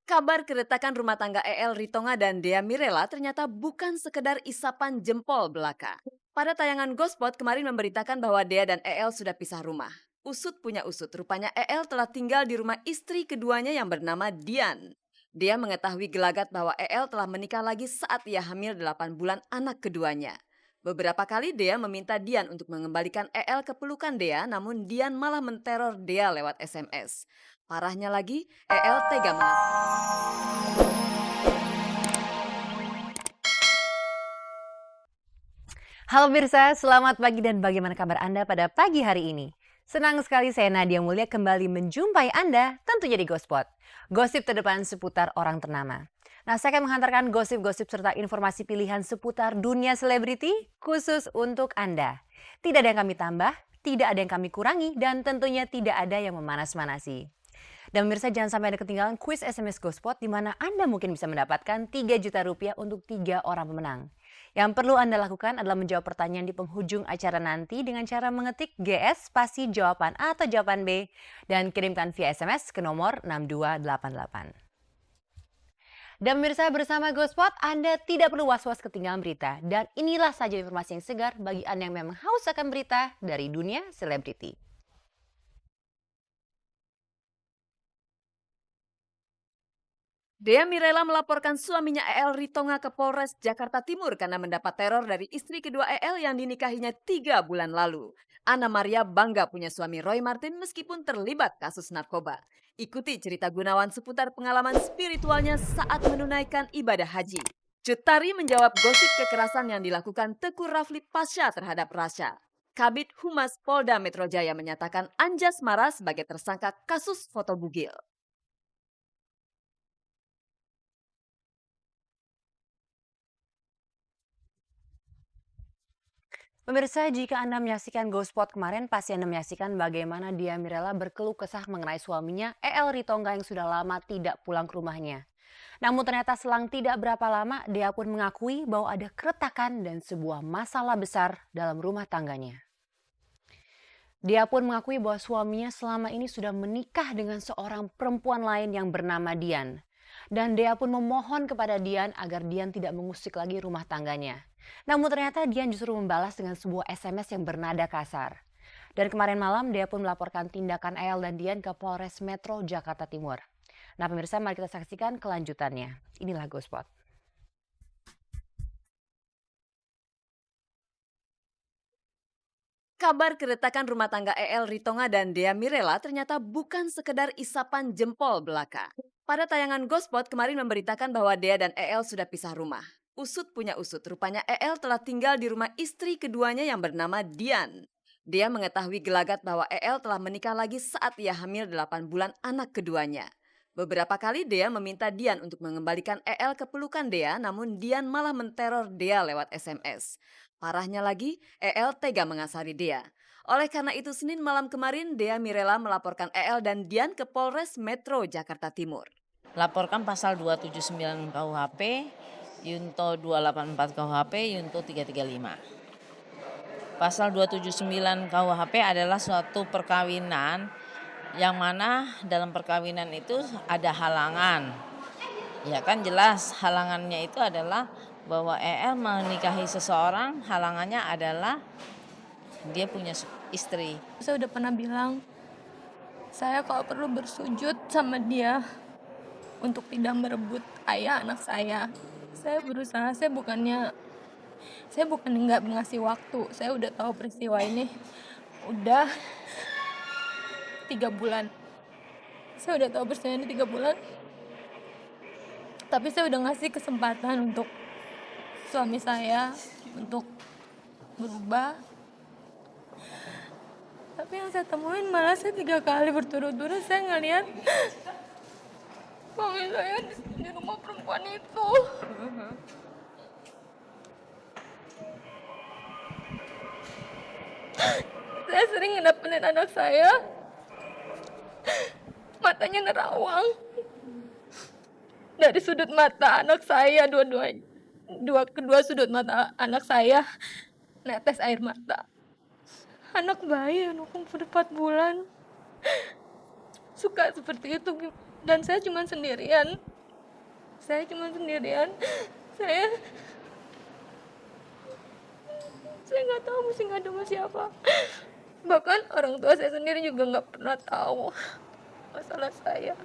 Kabar keretakan rumah tangga EL Ritonga dan Dea Mirela ternyata bukan sekedar isapan jempol belaka. Pada tayangan Gospot kemarin memberitakan bahwa Dea dan EL sudah pisah rumah. Usut punya usut, rupanya EL telah tinggal di rumah istri keduanya yang bernama Dian. Dia mengetahui gelagat bahwa EL telah menikah lagi saat ia hamil 8 bulan anak keduanya. Beberapa kali Dea meminta Dian untuk mengembalikan EL ke pelukan Dea, namun Dian malah menteror Dea lewat SMS. Parahnya lagi, EL tega Halo Mirsa, selamat pagi dan bagaimana kabar Anda pada pagi hari ini? Senang sekali saya Nadia Mulia kembali menjumpai Anda tentunya di Gospot. Gosip terdepan seputar orang ternama. Nah, saya akan menghantarkan gosip-gosip serta informasi pilihan seputar dunia selebriti khusus untuk Anda. Tidak ada yang kami tambah, tidak ada yang kami kurangi, dan tentunya tidak ada yang memanas-manasi. Dan pemirsa jangan sampai ada ketinggalan kuis SMS Gospot di mana Anda mungkin bisa mendapatkan 3 juta rupiah untuk 3 orang pemenang. Yang perlu Anda lakukan adalah menjawab pertanyaan di penghujung acara nanti dengan cara mengetik GS spasi jawaban A atau jawaban B dan kirimkan via SMS ke nomor 6288. Dan pemirsa bersama Gospot, Anda tidak perlu was-was ketinggalan berita. Dan inilah saja informasi yang segar bagi Anda yang memang haus akan berita dari dunia selebriti. Dea Mirela melaporkan suaminya EL Ritonga ke Polres Jakarta Timur karena mendapat teror dari istri kedua EL yang dinikahinya 3 bulan lalu. Anna Maria bangga punya suami Roy Martin meskipun terlibat kasus narkoba. Ikuti cerita Gunawan seputar pengalaman spiritualnya saat menunaikan ibadah haji. Cut Tari menjawab gosip kekerasan yang dilakukan Teguh Rafli Pasha terhadap Rasha. Kabid Humas Polda Metro Jaya menyatakan Anjas Mara sebagai tersangka kasus foto bugil. Pemirsa, jika Anda menyaksikan Gospot kemarin, pasti Anda menyaksikan bagaimana Dea Mirela berkeluh kesah mengenai suaminya, EL Ritonga yang sudah lama tidak pulang ke rumahnya. Namun ternyata selang tidak berapa lama, Dea pun mengakui bahwa ada keretakan dan sebuah masalah besar dalam rumah tangganya. Dia pun mengakui bahwa suaminya selama ini sudah menikah dengan seorang perempuan lain yang bernama Dian. Dan Dea pun memohon kepada Dian agar Dian tidak mengusik lagi rumah tangganya. Namun ternyata Dian justru membalas dengan sebuah SMS yang bernada kasar. Dan kemarin malam Dea pun melaporkan tindakan El dan Dian ke Polres Metro Jakarta Timur. Nah pemirsa, mari kita saksikan kelanjutannya. Inilah Gospot. Kabar keretakan rumah tangga EL Ritonga dan Dea Mirela ternyata bukan sekedar isapan jempol belaka. Pada tayangan Gospot kemarin memberitakan bahwa Dea dan EL sudah pisah rumah. Usut punya usut, rupanya EL telah tinggal di rumah istri keduanya yang bernama Dian. Dia mengetahui gelagat bahwa EL telah menikah lagi saat ia hamil 8 bulan anak keduanya. Beberapa kali Dea meminta Dian untuk mengembalikan EL ke pelukan Dea, namun Dian malah menteror Dea lewat SMS. Parahnya lagi, EL tega mengasari Dea. Oleh karena itu Senin malam kemarin Dea Mirela melaporkan EL dan Dian ke Polres Metro Jakarta Timur. Laporkan pasal 279 KUHP, Yunto 284 KUHP, Yunto 335. Pasal 279 KUHP adalah suatu perkawinan yang mana dalam perkawinan itu ada halangan. Ya kan jelas halangannya itu adalah bahwa EL menikahi seseorang, halangannya adalah dia punya istri. Saya udah pernah bilang, saya kalau perlu bersujud sama dia untuk tidak merebut ayah anak saya. Saya berusaha, saya bukan nggak ngasih waktu. Saya udah tahu peristiwa ini udah 3 bulan. Saya udah tahu peristiwa ini 3 bulan. Tapi saya udah ngasih kesempatan untuk suami saya untuk berubah. Tapi yang saya temuin malah saya 3 kali berturut-turut saya ngeliat suami saya di rumah perempuan itu. Saya sering ngedapetin anak saya, matanya nerawang. Dari sudut mata anak saya, kedua sudut mata anak saya netes air mata. Anak bayi yang umur 4 bulan suka seperti itu, dan saya cuma sendirian. Saya cuma sendirian. Saya saya nggak tahu mesti ngadu sama siapa. Bahkan orang tua saya sendiri juga nggak pernah tahu masalah saya.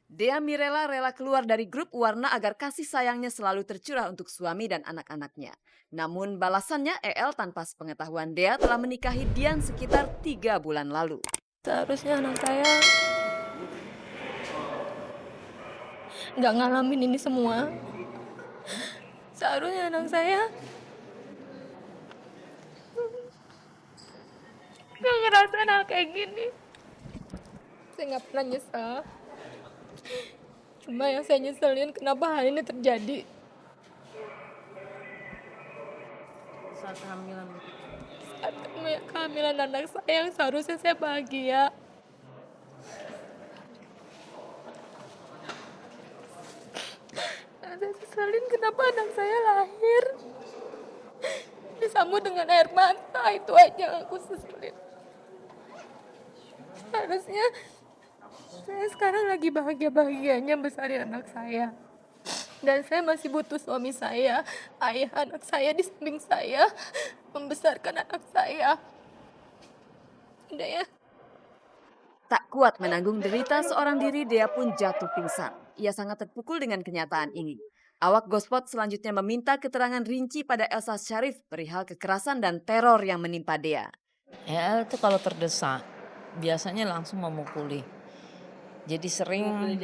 Dea Mirela rela keluar dari grup Warna agar kasih sayangnya selalu tercurah untuk suami dan anak-anaknya. Namun balasannya EL tanpa sepengetahuan Dea telah menikahi Dian sekitar 3 bulan lalu. Seharusnya anak saya nggak ngalamin ini semua. Seharusnya anak saya nggak ngerasain hal kayak gini. Saya nggak pernah nyesal. Cuma yang saya nyeselin kenapa hal ini terjadi. Saat kehamilan. Saat kehamilan anak saya yang seharusnya saya bahagia. Yang saya seselin kenapa anak saya lahir disambut dengan air mata, itu aja yang aku seselin. Harusnya saya sekarang lagi bahagia-bahagianya besarin anak saya. Dan saya masih butuh suami saya, ayah anak saya di samping saya, membesarkan anak saya. Udah ya. Tak kuat menanggung derita seorang diri, Dea pun jatuh pingsan. Ia sangat terpukul dengan kenyataan ini. Awak Gospot selanjutnya meminta keterangan rinci pada Elsa Syarif perihal kekerasan dan teror yang menimpa Dea. EL itu kalau terdesak biasanya langsung memukuli. Jadi sering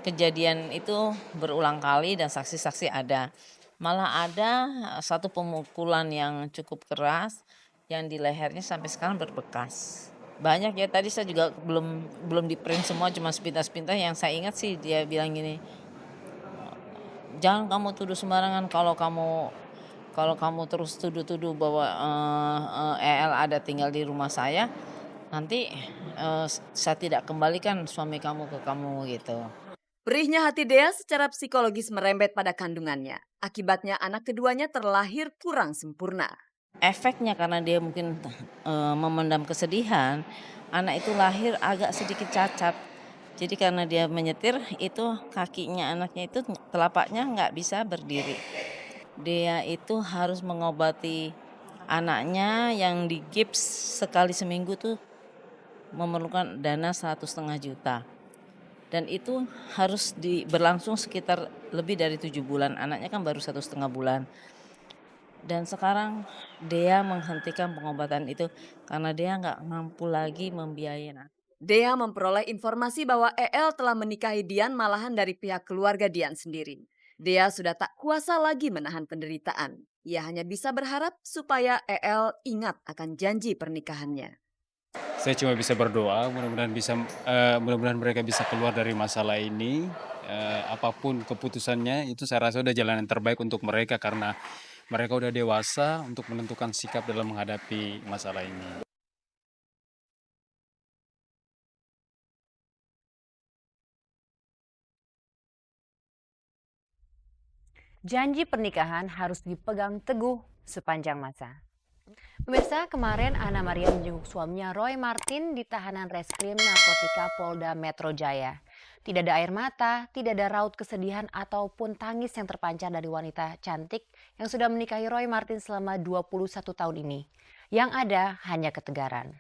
kejadian itu berulang kali dan saksi-saksi ada. Malah ada satu pemukulan yang cukup keras yang di lehernya sampai sekarang berbekas. Banyak ya, tadi saya juga belum di print semua, cuma sepintas-pintas. Yang saya ingat sih dia bilang gini, jangan kamu tuduh sembarangan. Kalau kamu terus tuduh-tuduh bahwa EL ada tinggal di rumah saya, nanti saya tidak kembalikan suami kamu ke kamu gitu. Perihnya hati Dea secara psikologis merembet pada kandungannya. Akibatnya anak keduanya terlahir kurang sempurna. Efeknya karena dia mungkin memendam kesedihan, anak itu lahir agak sedikit cacat. Jadi karena dia menyetir, itu kakinya anaknya itu telapaknya nggak bisa berdiri. Dia itu harus mengobati anaknya yang digips sekali seminggu tuh memerlukan dana 1,5 juta. Dan itu harus berlangsung sekitar lebih dari 7 bulan. Anaknya kan baru 1,5 bulan. Dan sekarang Dea menghentikan pengobatan itu karena dia nggak mampu lagi membiayai anak. Dea memperoleh informasi bahwa EL telah menikahi Dian malahan dari pihak keluarga Dian sendiri. Dea sudah tak kuasa lagi menahan penderitaan. Ia hanya bisa berharap supaya EL ingat akan janji pernikahannya. Saya cuma bisa berdoa, mudah-mudahan mereka bisa keluar dari masalah ini. Apapun keputusannya, itu saya rasa udah jalan yang terbaik untuk mereka karena mereka udah dewasa untuk menentukan sikap dalam menghadapi masalah ini. Janji pernikahan harus dipegang teguh sepanjang masa. Pemirsa, kemarin Anna Maria menjenguk suaminya Roy Martin di tahanan Reskrim Narkotika Polda Metro Jaya. Tidak ada air mata, tidak ada raut kesedihan ataupun tangis yang terpancar dari wanita cantik yang sudah menikahi Roy Martin selama 21 tahun ini. Yang ada hanya ketegaran.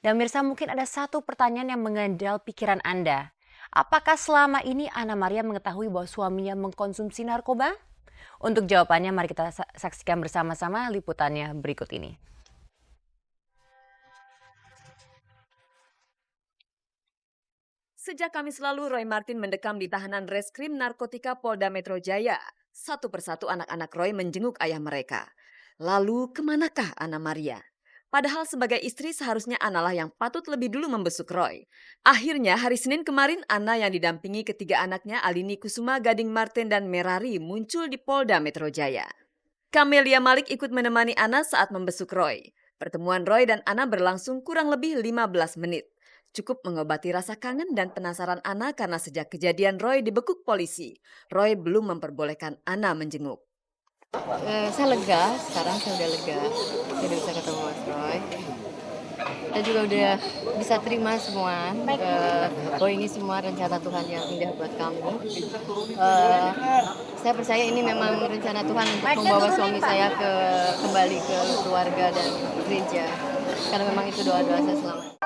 Dan pemirsa, mungkin ada satu pertanyaan yang mengganjal pikiran Anda. Apakah selama ini Anna Maria mengetahui bahwa suaminya mengkonsumsi narkoba? Untuk jawabannya mari kita saksikan bersama-sama liputannya berikut ini. Sejak Kamis lalu, Roy Martin mendekam di tahanan Reskrim Narkotika Polda Metro Jaya. Satu persatu anak-anak Roy menjenguk ayah mereka. Lalu kemanakah Anna Maria? Padahal sebagai istri seharusnya Anna lah yang patut lebih dulu membesuk Roy. Akhirnya hari Senin kemarin Anna yang didampingi ketiga anaknya Alini Kusuma, Gading Martin, dan Merari muncul di Polda Metro Jaya. Camelia Malik ikut menemani Anna saat membesuk Roy. Pertemuan Roy dan Anna berlangsung kurang lebih 15 menit. Cukup mengobati rasa kangen dan penasaran Anna karena sejak kejadian Roy dibekuk polisi, Roy belum memperbolehkan Anna menjenguk. Saya lega, sekarang saya udah lega. Jadi bisa ketemu Mas Roy. kita juga udah bisa terima semua bahwa ini semua rencana Tuhan yang indah buat kamu. Saya percaya ini memang rencana Tuhan untuk membawa suami saya kembali ke keluarga dan gereja, karena memang itu doa-doa saya selama ini.